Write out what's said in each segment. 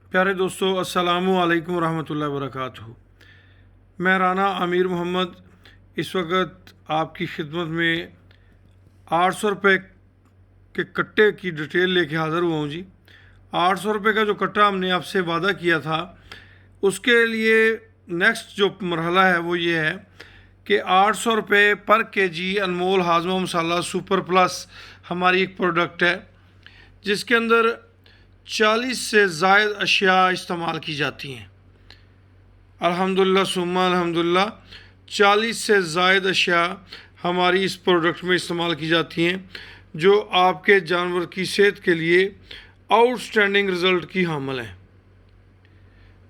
प्यारे दोस्तों, अस्सलामु अलैकुम रहमतुल्लाहि व बरकातुहू। मैं राना आमिर मोहम्मद इस वक्त आपकी खिदमत में 800 रुपये के कट्टे की डिटेल लेके हाज़िर हुआ हूँ जी। 800 रुपये का जो कट्टा हमने आपसे वादा किया था, उसके लिए नेक्स्ट जो मरहला है वो ये है कि 800 रुपये पर केजी अनमोल हाजमा मसाला सुपर प्लस हमारी एक प्रोडक्ट है, जिसके अंदर 40 से ज़ायद अशिया इस्तेमाल की जाती हैं। अल्हम्दुलिल्लाह सुम्मा अल्हम्दुलिल्लाह, 40 से ज़ायद अशिया हमारी इस प्रोडक्ट में इस्तेमाल की जाती हैं, जो आपके जानवर की सेहत के लिए आउटस्टैंडिंग रिज़ल्ट की हामिल हैं।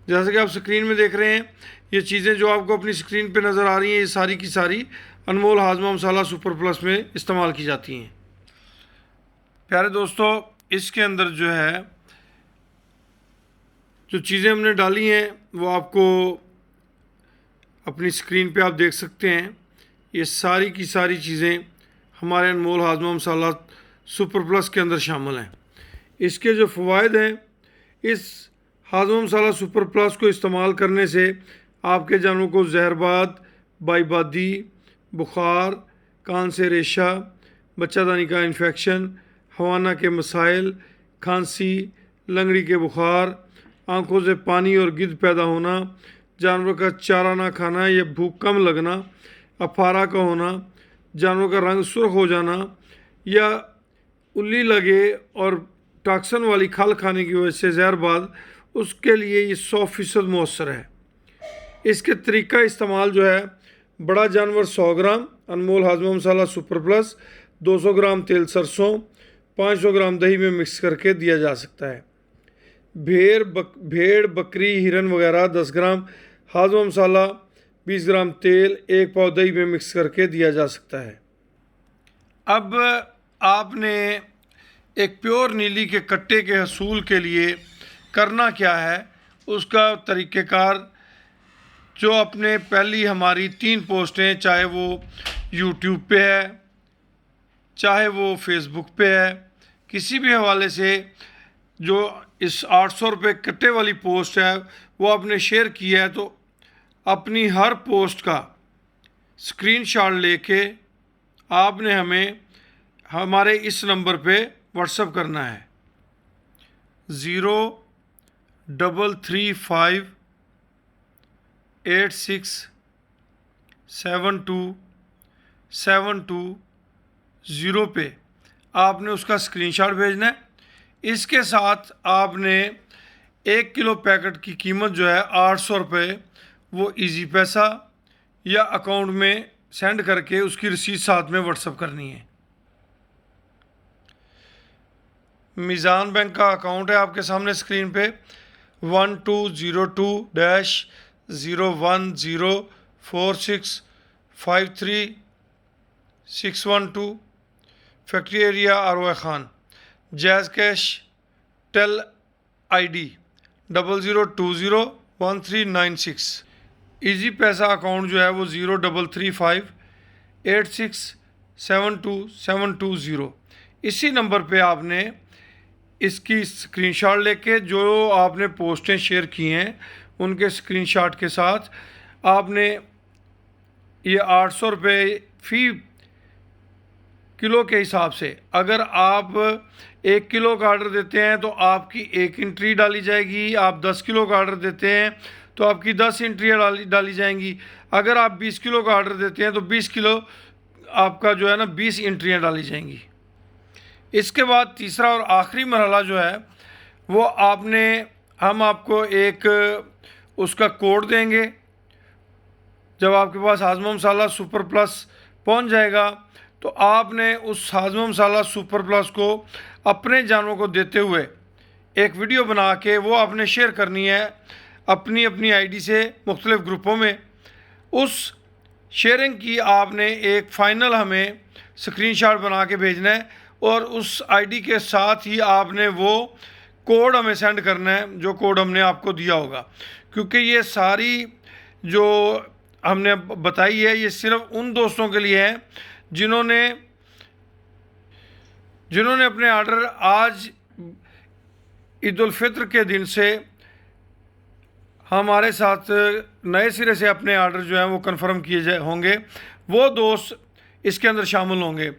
जैसे कि आप स्क्रीन में देख रहे हैं, ये चीज़ें जो आपको अपनी स्क्रीन पे नज़र आ रही हैं, ये सारी की सारी अनमोल हाजमा मसाला सुपर प्लस में इस्तेमाल की जाती हैं। प्यारे दोस्तों, इसके अंदर जो है जो चीज़ें हमने डाली हैं वो आपको अपनी स्क्रीन पे आप देख सकते हैं। ये सारी की सारी चीज़ें हमारे अनमोल हाजमा मसाला सुपर प्लस के अंदर शामिल हैं। इसके जो फ़वाइद हैं, इस हाजमा मसाला सुपर प्लस को इस्तेमाल करने से आपके जानवरों को जहरबाद, बाईबादी, बुखार, कान से रेशा, बच्चादानी का इन्फेक्शन, हवाना के मसाइल, खांसी, लंगड़ी के बुखार, आँखों से पानी और गिद्ध पैदा होना, जानवर का चारा ना खाना या भूख कम लगना, अफारा का होना, जानवर का रंग सुर्ख हो जाना या उल्ली लगे और टॉक्सन वाली खल खाने की वजह से जहरबाद, उसके लिए ये 100% मौसर है। इसके तरीका इस्तेमाल जो है, बड़ा जानवर 100 ग्राम अनमोल हाजमा मसाला सुपर प्लस 200 ग्राम तेल सरसों 500 ग्राम दही में मिक्स करके दिया जा सकता है। भेड़ बकरी हिरन वगैरह 10 ग्राम हाजमा मसाला 20 ग्राम तेल 1 पाव दही में मिक्स करके दिया जा सकता है। अब आपने एक प्योर नीली के कट्टे के हसूल के लिए करना क्या है, उसका तरीक़ेकार जो अपने पहली हमारी 3 पोस्टें, चाहे वो यूट्यूब पे है, चाहे वो फेसबुक पे है, किसी भी हवाले से जो इस 800 रुपये कट्टे वाली पोस्ट है वो आपने शेयर किया है, तो अपनी हर पोस्ट का स्क्रीनशॉट लेके आपने हमें हमारे इस नंबर पे व्हाट्सएप करना है 0335867272 पे आपने उसका स्क्रीनशॉट भेजना है। इसके साथ आपने 1 किलो पैकेट की कीमत जो है 800 रुपये, वो इजी पैसा या अकाउंट में सेंड करके उसकी रसीद साथ में व्हाट्सएप करनी है। मीज़ान बैंक का अकाउंट है आपके सामने स्क्रीन पे 1202-0204653 factory area RO Khan, Jazz Cash till ID 00201396। Easypaisa account जो है वो 0335867272 इसी नंबर पे आपने इसकी स्क्रीनशॉट लेके जो आपने पोस्टें शेयर की हैं उनके स्क्रीनशॉट के साथ आपने ये 800 रुपये फ़ी किलो के हिसाब से, अगर आप 1 किलो का ऑर्डर देते हैं तो आपकी 1 एंट्री डाली जाएगी। आप 10 किलो का ऑर्डर देते हैं तो आपकी 10 एंट्रियाँ डाली जाएंगी। अगर आप 20 किलो का ऑर्डर देते हैं तो 20 किलो आपका जो है ना 20 एंट्रियाँ डाली जाएंगी। इसके बाद तीसरा और आखिरी मरहला जो है वो हम आपको एक उसका कोड देंगे। जब आपके पास हाजमा मसाला सुपर प्लस पहुंच जाएगा तो आपने उस हाजमा मसाला सुपर प्लस को अपने जानवरों को देते हुए एक वीडियो बना के वो आपने शेयर करनी है अपनी अपनी आईडी से मुख्तलिफ़ ग्रुपों में। उस शेयरिंग की आपने एक फ़ाइनल हमें स्क्रीनशॉट बना के भेजना है और उस आईडी के साथ ही आपने वो कोड हमें सेंड करना है जो कोड हमने आपको दिया होगा। क्योंकि ये सारी जो हमने बताई है ये सिर्फ उन दोस्तों के लिए है जिन्होंने अपने ऑर्डर आज ईद उल फित्र के दिन से हमारे साथ नए सिरे से अपने ऑर्डर जो हैं वो कंफर्म किए जाए होंगे, वो दोस्त इसके अंदर शामिल होंगे।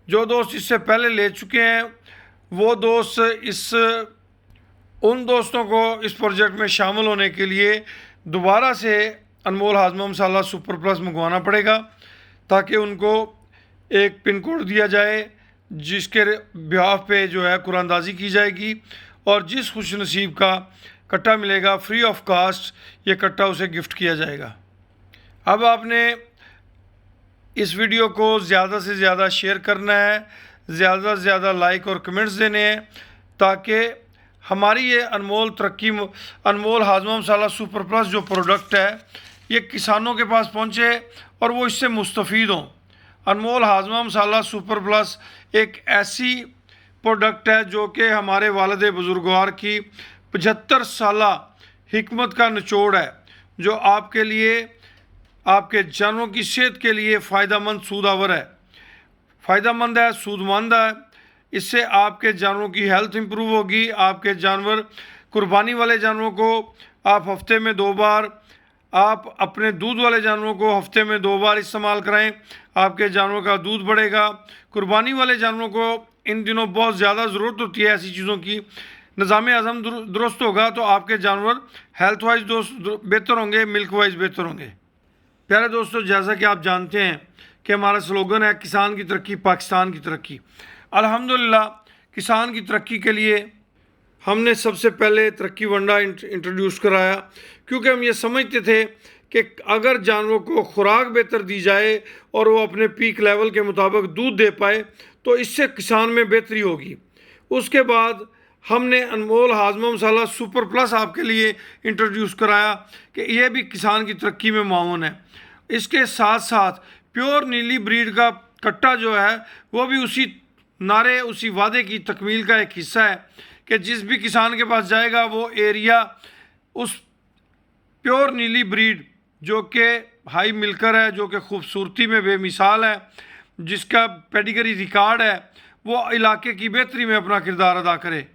जो दोस्त इससे पहले ले चुके हैं वो दोस्त उन दोस्तों को इस प्रोजेक्ट में शामिल होने के लिए दोबारा से अनमोल हाजमा मसाला सुपर प्लस मंगवाना पड़ेगा, ताकि उनको एक पिन कोड दिया जाए जिसके बिहाफ पे जो है कुरानंदाजी की जाएगी, और जिस खुश नसीब का कट्टा मिलेगा फ्री ऑफ कास्ट ये कट्टा उसे गिफ्ट किया जाएगा। अब आपने इस वीडियो को ज़्यादा से ज़्यादा शेयर करना है, ज़्यादा से ज़्यादा लाइक और कमेंट्स देने हैं, ताकि हमारी ये अनमोल हाजमा मसाला सुपर प्लस जो प्रोडक्ट है ये किसानों के पास पहुँचे और वो इससे मुस्तफ़ीद हों। अनमोल हाजमा मसाला सुपर प्लस एक ऐसी प्रोडक्ट है जो कि हमारे वालिद बुजुर्गवार की 75 साला हिकमत का निचोड़ है, जो आपके लिए, आपके जानवरों की सेहत के लिए फ़ायदेमंद सूदावर है, फ़ायदेमंद है, सूदमंद है। इससे आपके जानवरों की हेल्थ इंप्रूव होगी। आपके जानवर, कुर्बानी वाले जानवरों को आप हफ्ते में 2 बार, आप अपने दूध वाले जानवरों को हफ्ते में 2 बार इस्तेमाल कराएं, आपके जानवरों का दूध बढ़ेगा। कुर्बानी वाले जानवरों को इन दिनों बहुत ज़्यादा ज़रूरत होती है ऐसी चीज़ों की। निज़ाम हज़म दुरुस्त होगा तो आपके जानवर हेल्थ वाइज बेहतर होंगे, मिल्क वाइज बेहतर होंगे। प्यारे दोस्तों, जैसा कि आप जानते हैं कि हमारा स्लोगन है किसान की तरक्की पाकिस्तान की तरक्की। अल्हम्दुलिल्लाह किसान की तरक्की के लिए हमने सबसे पहले तरक्की वंडा इंट्रोड्यूस कराया, क्योंकि हम ये समझते थे कि अगर जानवरों को खुराक बेहतर दी जाए और वो अपने पीक लेवल के मुताबिक दूध दे पाए तो इससे किसान में बेहतरी होगी। उसके बाद हमने अनमोल हाजमा मसाला सुपर प्लस आपके लिए इंट्रोड्यूस कराया कि यह भी किसान की तरक्की में माउन है। इसके साथ साथ प्योर नीली ब्रीड का कट्टा जो है वो भी उसी नारे, उसी वादे की तकमील का एक हिस्सा है कि जिस भी किसान के पास जाएगा वो एरिया उस प्योर नीली ब्रीड जो कि हाई मिल्कर है, जो कि खूबसूरती में बेमिसाल है, जिसका पेडिग्री रिकॉर्ड है, वो इलाके की बेहतरी में अपना किरदार अदा करे।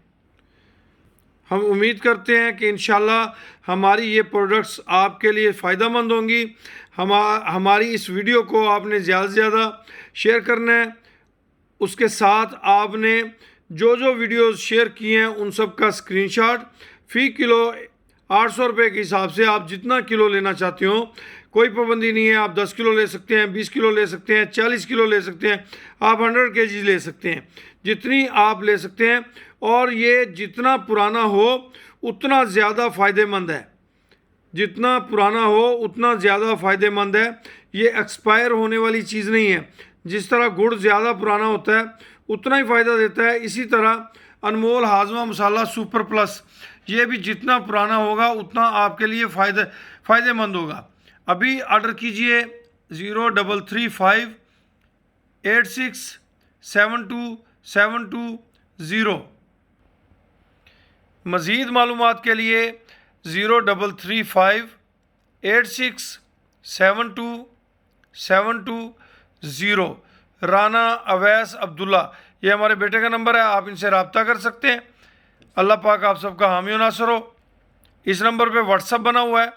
हम उम्मीद करते हैं कि इंशाल्लाह हमारी ये प्रोडक्ट्स आपके लिए फ़ायदेमंद होंगी। हमारी इस वीडियो को आपने ज़्यादा से ज़्यादा शेयर करना है। उसके साथ आपने जो वीडियोस शेयर किए हैं उन सब का स्क्रीनशॉट, फ़ी किलो 800 रुपये के हिसाब से आप जितना किलो लेना चाहते हो, कोई पाबंदी नहीं है। आप 10 किलो ले सकते हैं, 20 किलो ले सकते हैं, 40 किलो ले सकते हैं, आप 100 kg ले सकते हैं, जितनी आप ले सकते हैं। और ये जितना पुराना हो उतना ज़्यादा फ़ायदेमंद है, जितना पुराना हो उतना ज़्यादा फ़ायदेमंद है। ये एक्सपायर होने वाली चीज़ नहीं है। जिस तरह गुड़ ज़्यादा पुराना होता है उतना ही फ़ायदा देता है, इसी तरह अनमोल हाजमा मसाला सुपर प्लस ये भी जितना पुराना होगा उतना आपके लिए फ़ायदेमंद होगा। अभी ऑर्डर कीजिए 0335867272। मज़ीद मालूमात के लिए 0335867272। राना अवैस अब्दुल्ला ये हमारे बेटे का नंबर है, आप इनसे रब्ता कर सकते हैं। अल्लाह पाक आप सबका हामी व नासर हो। इस नंबर पे व्हाट्सअप बना हुआ है।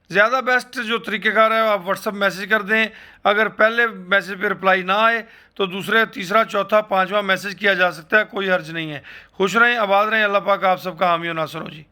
ज़्यादा बेस्ट जो तरीक़ेकार है आप व्हाट्सअप मैसेज कर दें। अगर पहले मैसेज पे रिप्लाई ना आए तो दूसरे, तीसरा, चौथा, 5वां मैसेज किया जा सकता है, कोई हर्ज नहीं है। खुश रहें, आबाद रहें। अल्लाह पाक आप सबका हामी व नासर हो जी।